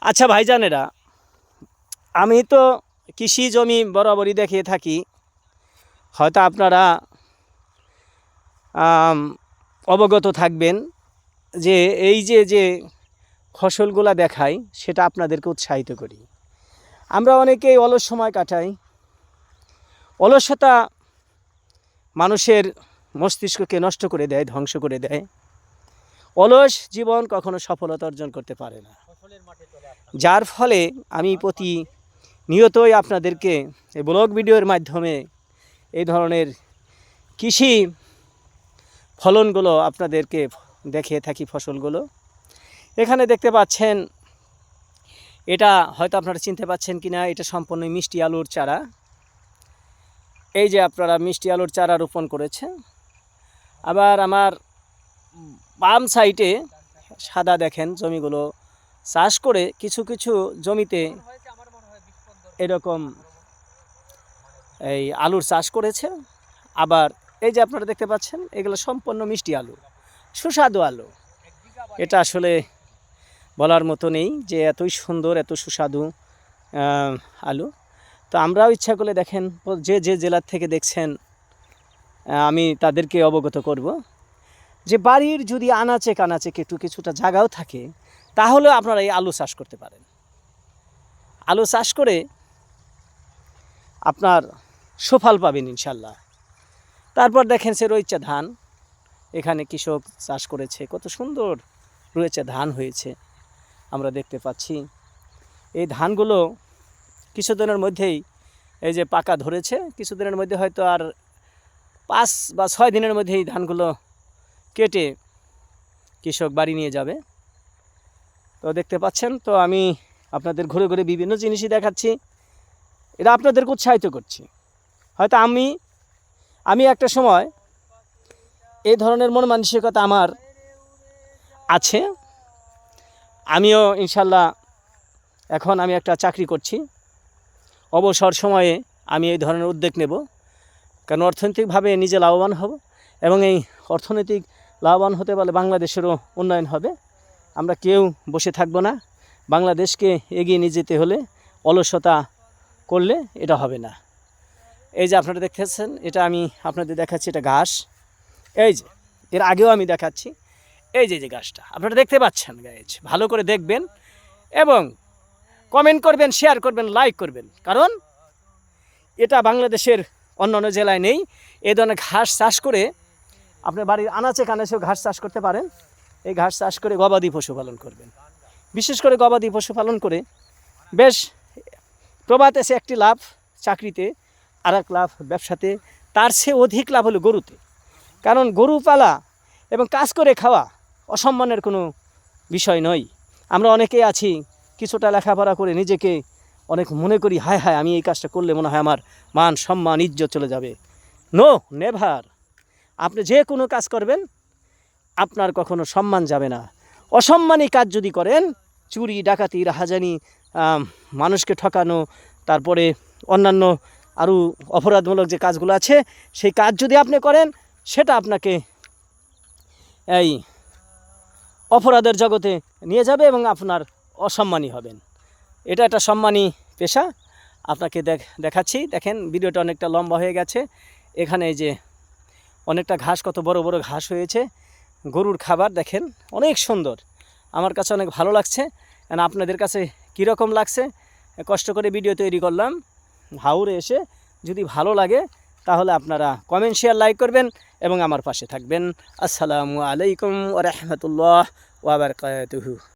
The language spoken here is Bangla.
আচ্ছা ভাইজানেরা, আমি তো কৃষি জমি বরাবরই দেখিয়ে থাকি। হয়তো আপনারা অবগত থাকবেন যে এই যে ফসলগুলা দেখাই সেটা আপনাদেরকে উৎসাহিত করি। আমরা অনেকেই অলস সময় কাটাই। অলসতা মানুষের মস্তিষ্ককে নষ্ট করে দেয়, ধ্বংস করে দেয়। অলস জীবন কখনো সফলতা অর্জন করতে পারে না। যার ফলে আমি প্রতিনিয়তই আপনাদেরকে এই ব্লগ ভিডিওর মাধ্যমে এই ধরনের কৃষি ফলনগুলো আপনাদেরকে দেখিয়ে থাকি। ফসলগুলো এখানে দেখতে পাচ্ছেন, এটা হয়তো আপনারা চিনতে পাচ্ছেন কিনা, এটা সম্পূর্ণ মিষ্টি আলুর চারা। এই যে আপনারা মিষ্টি আলুর চারা রোপণ করেছেন। আবার আমার বাম সাইডে সাদা দেখেন জমিগুলো চাষ করে কিছু কিছু জমিতে এরকম এই আলুর চাষ করেছে। আবার এই যে আপনারা দেখতে পাচ্ছেন, এগুলো সম্পূর্ণ মিষ্টি আলু, সুস্বাদু আলু। এটা আসলে বলার মতো নেই যে এতই সুন্দর, এত সুস্বাদু আলু। তো আমরাও ইচ্ছা করলে দেখেন, যে যে জেলার থেকে দেখছেন আমি তাদেরকে অবগত করব যে বাড়ির যদি আনাচে কানাচে কিছুটা জায়গাও থাকে, তাহলেও আপনারা এই আলু চাষ করতে পারেন। আলু চাষ করে আপনার সুফল পাবেন ইনশাল্লাহ। তারপর দেখেন সে রয়েছে ধান। এখানে কৃষক চাষ করেছে, কত সুন্দর রয়েছে ধান হয়েছে আমরা দেখতে পাচ্ছি। এই ধানগুলো কিছুদিনের মধ্যেই এই যে পাকা ধরেছে, কিছুদিনের মধ্যে হয়তো আর 5 বা 6 দিনের মধ্যেই ধানগুলো কেটে কৃষক বাড়ি নিয়ে যাবে। তো দেখতে পাচ্ছেন, তো আমি আপনাদের ঘুরে ঘুরে বিভিন্ন জিনিসই দেখাচ্ছি। এটা আপনাদেরকে উৎসাহিত করছি। হয়তো আমি একটা সময় এই ধরনের মন মানসিকতা আমার আছে। আমিও ইনশাল্লাহ এখন আমি একটা চাকরি করছি। অবসর সময়ে আমি এই ধরনের উদ্যোগ নেব, কারণ অর্থনৈতিকভাবে নিজে লাভবান হব এবং এই অর্থনৈতিক লাভবান হতে পারলে বাংলাদেশেরও উন্নয়ন হবে। আমরা কেউ বসে থাকব না। বাংলাদেশকে এগিয়ে নিয়ে যেতে হলে অলসতা করলে এটা হবে না। এই যে আপনারা দেখতেছেন, এটা আমি আপনাদের দেখাচ্ছি, এটা ঘাস। এই যে এর আগেও আমি দেখাচ্ছি, এই যে ঘাসটা আপনারা দেখতে পাচ্ছেন গাইজ, ভালো করে দেখবেন এবং কমেন্ট করবেন, শেয়ার করবেন, লাইক করবেন, কারণ এটা বাংলাদেশের অন্যান্য জেলায় নেই। এই ধরনের ঘাস চাষ করে আপনার বাড়ির আনাচে কানাচেও ঘাস চাষ করতে পারেন। এই ঘাস চাষ করে গবাদি পশুপালন করবেন। বিশেষ করে গবাদি পশুপালন করে বেশ প্রবাদ এসে একটি লাভ চাকরিতে, আর এক লাভ ব্যবসাতে, তার চেয়ে অধিক লাভ হলো গরুতে। কারণ গরু পালা এবং কাজ করে খাওয়া অসম্মানের কোনো বিষয় নয়। আমরা অনেকেই আছি কিছুটা লেখাপড়া করে নিজেকে অনেক মনে করি, হায় হায় আমি এই কাজটা করলে মনে হয় আমার মান সম্মান ইজ্জত চলে যাবে। No, never. আপনি যে কোনো কাজ করবেন আপনার কখনো সম্মান যাবে না। অসম্মানী কাজ যদি করেন, চুরি ডাকাতি রাহাজানি, মানুষকে ঠকানো, তারপরে অন্যান্য আরও অপরাধমূলক যে কাজগুলো আছে, সেই কাজ যদি আপনি করেন, সেটা আপনাকে এই অপরাধের জগতে নিয়ে যাবে এবং আপনার অসম্মানী হবেন। এটা একটা সম্মানী পেশা। আপনাকে দেখাচ্ছি। দেখেন ভিডিওটা অনেকটা লম্বা হয়ে গেছে। এখানে এই যে অনেকটা ঘাস, কত বড় বড় ঘাস হয়েছে, গরুর খাবার দেখেন, অনেক সুন্দর। আমার কাছে অনেক ভালো লাগছে। কারণ আপনাদের কাছে কীরকম লাগছে, কষ্ট করে ভিডিও তৈরি করলাম হাওরে এসে। যদি ভালো লাগে তাহলে আপনারা কমেন্ট, শেয়ার, লাইক করবেন এবং আমার পাশে থাকবেন। আসসালামু আলাইকুম ওয়া রাহমাতুল্লাহ ওয়া বারাকাতুহু।